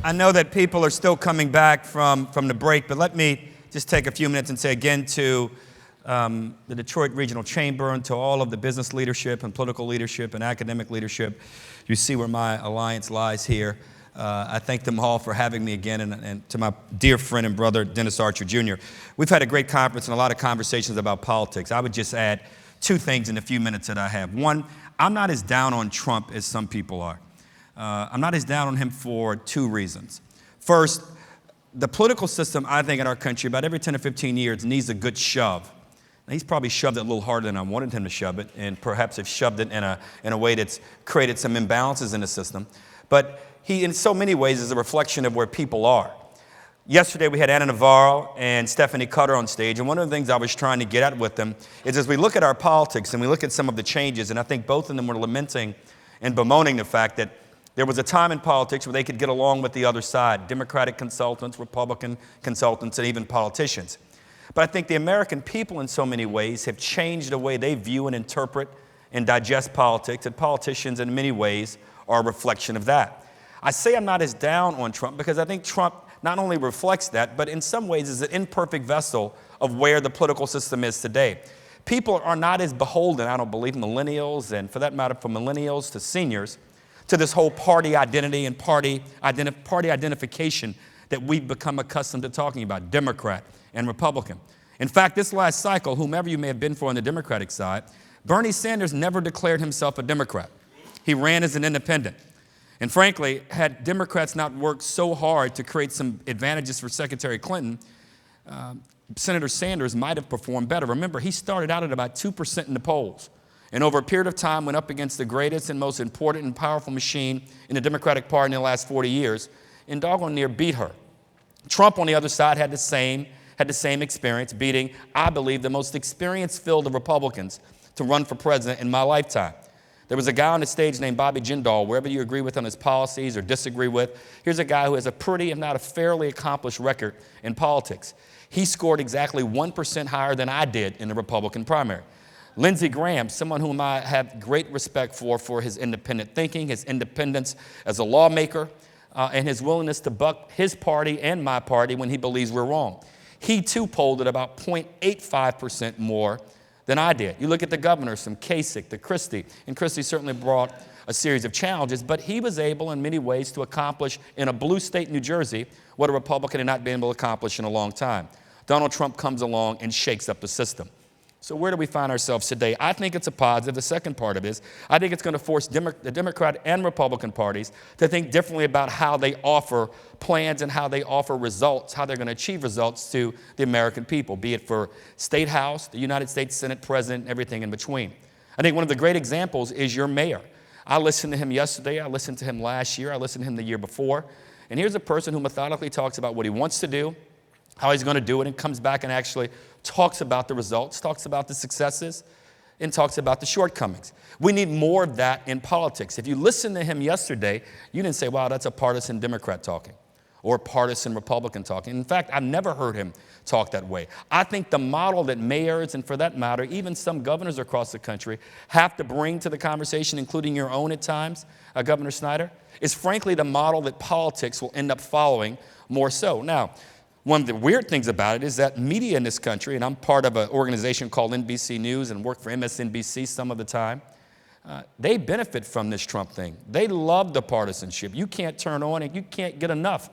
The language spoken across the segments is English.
I know that people are still coming back from the break, but let me just take a few minutes and say again to the Detroit Regional Chamber and to all of the business leadership and political leadership and academic leadership. You see where my alliance lies here. I thank them all for having me again, and to my dear friend and brother, Dennis Archer Jr. We've had a great conference and a lot of conversations about politics. I would just add two things in the few minutes that I have. One, I'm not as down on Trump as some people are. I'm not as down on him for two reasons. First, the political system, I think, in our country, about every 10 or 15 years, needs a good shove. Now, he's probably shoved it a little harder than I wanted him to shove it, and perhaps have shoved it in a way that's created some imbalances in the system. But he, in so many ways, is a reflection of where people are. Yesterday, we had Anna Navarro and Stephanie Cutter on stage, and one of the things I was trying to get at with them is as we look at our politics and we look at some of the changes, and I think both of them were lamenting and bemoaning the fact that there was a time in politics where they could get along with the other side, Democratic consultants, Republican consultants, and even politicians. But I think the American people in so many ways have changed the way they view and interpret and digest politics, and politicians in many ways are a reflection of that. I say I'm not as down on Trump because I think Trump not only reflects that, but in some ways is an imperfect vessel of where the political system is today. People are not as beholden, I don't believe, millennials, and for that matter, from millennials to seniors, to this whole party identity and party identification that we've become accustomed to talking about, Democrat and Republican. In fact, this last cycle, whomever you may have been for on the Democratic side, Bernie Sanders never declared himself a Democrat. He ran as an independent. And frankly, had Democrats not worked so hard to create some advantages for Secretary Clinton, Senator Sanders might have performed better. Remember, he started out at about 2% in the polls, and over a period of time went up against the greatest and most important and powerful machine in the Democratic Party in the last 40 years, and doggone near beat her. Trump, on the other side, had the same experience, beating, I believe, the most experienced field of Republicans to run for president in my lifetime. There was a guy on the stage named Bobby Jindal, wherever you agree with on his policies or disagree with. Here's a guy who has a pretty, if not a fairly accomplished record in politics. He scored exactly 1% higher than I did in the Republican primary. Lindsey Graham, someone whom I have great respect for his independent thinking, his independence as a lawmaker, and his willingness to buck his party and my party when he believes we're wrong. He too polled at about 0.85% more than I did. You look at the governors from Kasich to Christie, and Christie certainly brought a series of challenges, but he was able in many ways to accomplish in a blue state, New Jersey, what a Republican had not been able to accomplish in a long time. Donald Trump comes along and shakes up the system. So where do we find ourselves today? I think it's a positive. The second part of it is I think it's going to force the Democrat and Republican parties to think differently about how they offer plans and how they offer results, how they're going to achieve results to the American people, be it for State House, the United States Senate President, and everything in between. I think one of the great examples is your mayor. I listened to him yesterday. I listened to him last year. I listened to him the year before. And here's a person who methodically talks about what he wants to do, how he's going to do it, and comes back and actually talks about the results, talks about the successes, and talks about the shortcomings. We need more of that in politics. If you listened to him yesterday, you didn't say, wow, that's a partisan Democrat talking or a partisan Republican talking. In fact, I've never heard him talk that way. I think the model that mayors, and for that matter, even some governors across the country, have to bring to the conversation, including your own at times, Governor Snyder, is frankly the model that politics will end up following more so. Now, one of the weird things about it is that media in this country, and I'm part of an organization called NBC News and work for MSNBC some of the time, they benefit from this Trump thing. They love the partisanship. You can't turn on and you can't get enough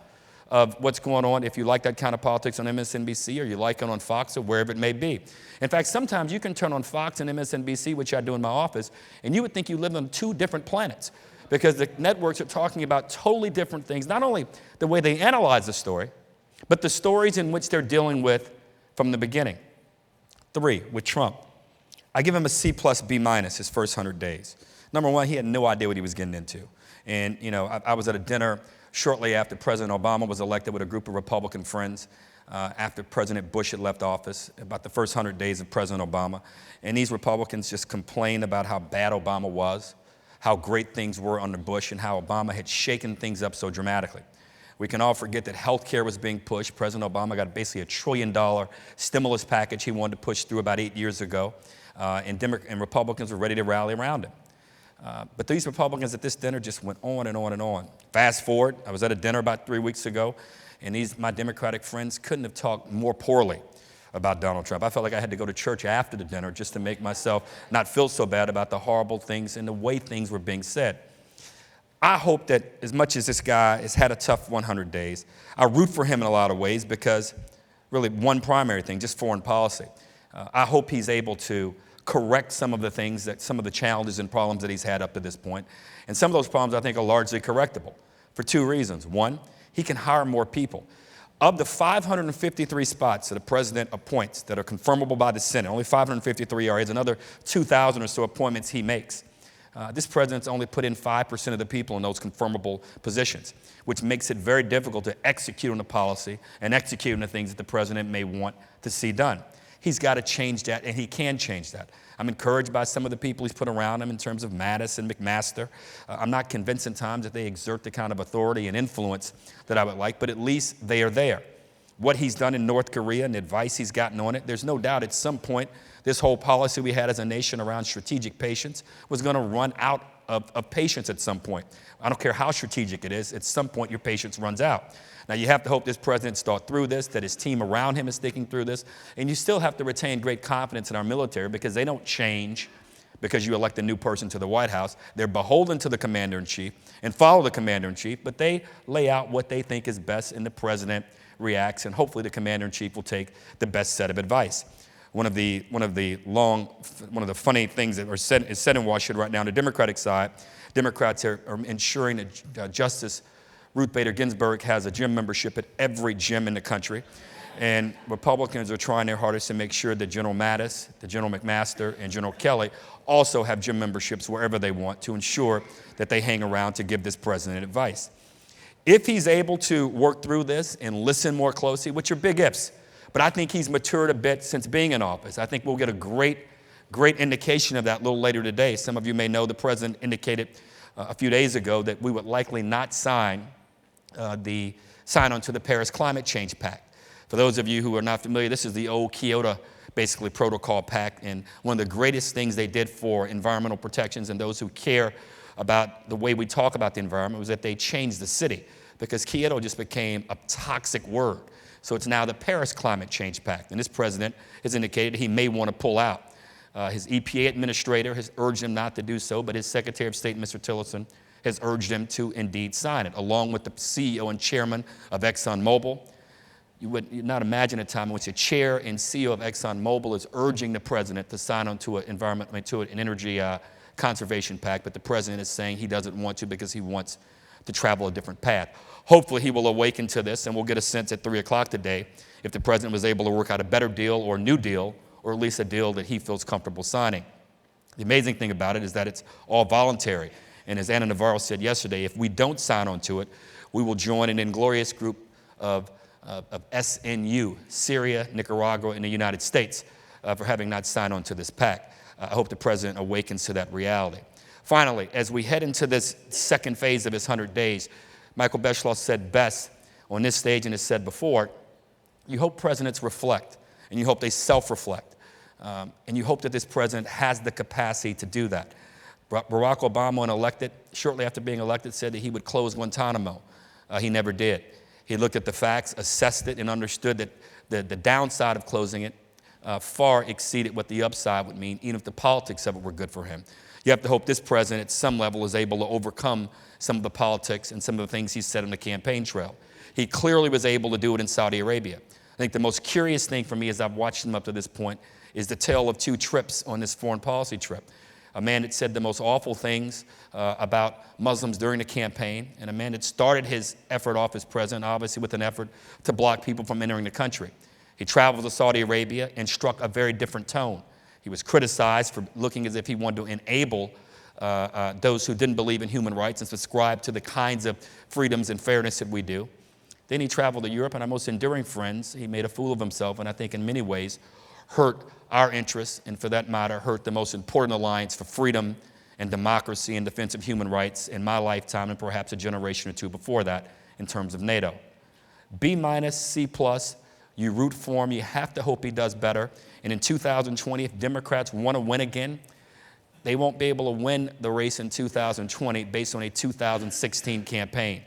of what's going on if you like that kind of politics on MSNBC or you like it on Fox or wherever it may be. In fact, sometimes you can turn on Fox and MSNBC, which I do in my office, and you would think you live on two different planets because the networks are talking about totally different things, not only the way they analyze the story, but the stories in which they're dealing with from the beginning. 3, with Trump. I give him a C plus B minus his first 100 days. Number one, he had no idea what he was getting into. And, you know, I was at a dinner shortly after President Obama was elected with a group of Republican friends after President Bush had left office, about the first 100 days of President Obama. And these Republicans just complained about how bad Obama was, how great things were under Bush, and how Obama had shaken things up so dramatically. We can all forget that health care was being pushed. President Obama got basically $1 trillion stimulus package he wanted to push through about 8 years ago, and Republicans were ready to rally around him. But these Republicans at this dinner just went on and on and on. Fast forward, I was at a dinner about 3 weeks ago, and my Democratic friends couldn't have talked more poorly about Donald Trump. I felt like I had to go to church after the dinner just to make myself not feel so bad about the horrible things and the way things were being said. I hope that as much as this guy has had a tough 100 days, I root for him in a lot of ways because really one primary thing, just foreign policy. I hope he's able to correct some of the challenges and problems that he's had up to this point. And some of those problems I think are largely correctable for two reasons. One, he can hire more people. Of the 553 spots that the president appoints that are confirmable by the Senate, only 553 are. He has another 2,000 or so appointments he makes. This president's only put in 5% of the people in those confirmable positions, which makes it very difficult to execute on the policy and execute on the things that the president may want to see done. He's got to change that, and he can change that. I'm encouraged by some of the people he's put around him in terms of Mattis and McMaster. I'm not convinced at times that they exert the kind of authority and influence that I would like, but at least they are there. What he's done in North Korea and the advice he's gotten on it, there's no doubt at some point this whole policy we had as a nation around strategic patience was going to run out of patience at some point. I don't care how strategic it is, at some point your patience runs out. Now, you have to hope this president's thought through this, that his team around him is thinking through this, and you still have to retain great confidence in our military because they don't change because you elect a new person to the White House. They're beholden to the commander-in-chief and follow the commander-in-chief, but they lay out what they think is best, and the president reacts, and hopefully the commander-in-chief will take the best set of advice. One of the funny things that is said in Washington right now on the Democratic side, Democrats are ensuring that Justice Ruth Bader Ginsburg has a gym membership at every gym in the country. And Republicans are trying their hardest to make sure that General Mattis, the General McMaster, and General Kelly also have gym memberships wherever they want to ensure that they hang around to give this president advice. If he's able to work through this and listen more closely, which are big ifs, but I think he's matured a bit since being in office. I think we'll get a great indication of that a little later today. Some of you may know the president indicated a few days ago that we would likely not sign on to the Paris Climate Change Pact. For those of you who are not familiar, this is the old Kyoto, basically, protocol pact, and one of the greatest things they did for environmental protections and those who care about the way we talk about the environment was that they changed the city because Kyoto just became a toxic word. So it's now the Paris Climate Change Pact, and this president has indicated he may want to pull out. His EPA administrator has urged him not to do so, but his Secretary of State, Mr. Tillerson, has urged him to indeed sign it, along with the CEO and chairman of ExxonMobil. You would not imagine a time in which a chair and CEO of ExxonMobil is urging the president to sign on to an energy conservation pact, but the president is saying he doesn't want to because he wants to travel a different path. Hopefully he will awaken to this, and we'll get a sense at 3 o'clock today if the president was able to work out a better deal or a new deal, or at least a deal that he feels comfortable signing. The amazing thing about it is that it's all voluntary. And as Anna Navarro said yesterday, if we don't sign on to it, we will join an inglorious group of SNU, Syria, Nicaragua, and the United States for having not signed on to this pact. I hope the president awakens to that reality. Finally, as we head into this second phase of his 100 days, Michael Beschloss said best on this stage and has said before, you hope presidents reflect, and you hope they self-reflect, and you hope that this president has the capacity to do that. Barack Obama, when elected, shortly after being elected, said that he would close Guantanamo. He never did. He looked at the facts, assessed it, and understood that the downside of closing it far exceeded what the upside would mean, even if the politics of it were good for him. You have to hope this president, at some level, is able to overcome some of the politics and some of the things he said on the campaign trail. He clearly was able to do it in Saudi Arabia. I think the most curious thing for me as I've watched him up to this point is the tale of two trips on this foreign policy trip. A man that said the most awful things about Muslims during the campaign, and a man that started his effort off as president, obviously with an effort to block people from entering the country. He traveled to Saudi Arabia and struck a very different tone. He was criticized for looking as if he wanted to enable those who didn't believe in human rights and subscribe to the kinds of freedoms and fairness that we do. Then he traveled to Europe, and our most enduring friends, he made a fool of himself, and I think in many ways hurt our interests, and for that matter, hurt the most important alliance for freedom and democracy and defense of human rights in my lifetime and perhaps a generation or two before that in terms of NATO. B-, C+, you root for him. You have to hope he does better. And in 2020, if Democrats want to win again, they won't be able to win the race in 2020 based on a 2016 campaign.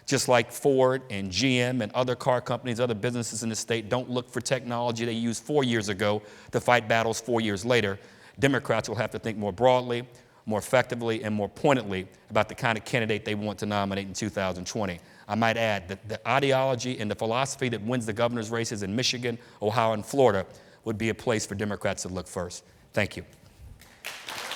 Just like Ford and GM and other car companies, other businesses in the state don't look for technology they used 4 years ago to fight battles 4 years later, Democrats will have to think more broadly, more effectively, and more pointedly about the kind of candidate they want to nominate in 2020. I might add that the ideology and the philosophy that wins the governor's races in Michigan, Ohio, and Florida would be a place for Democrats to look first. Thank you.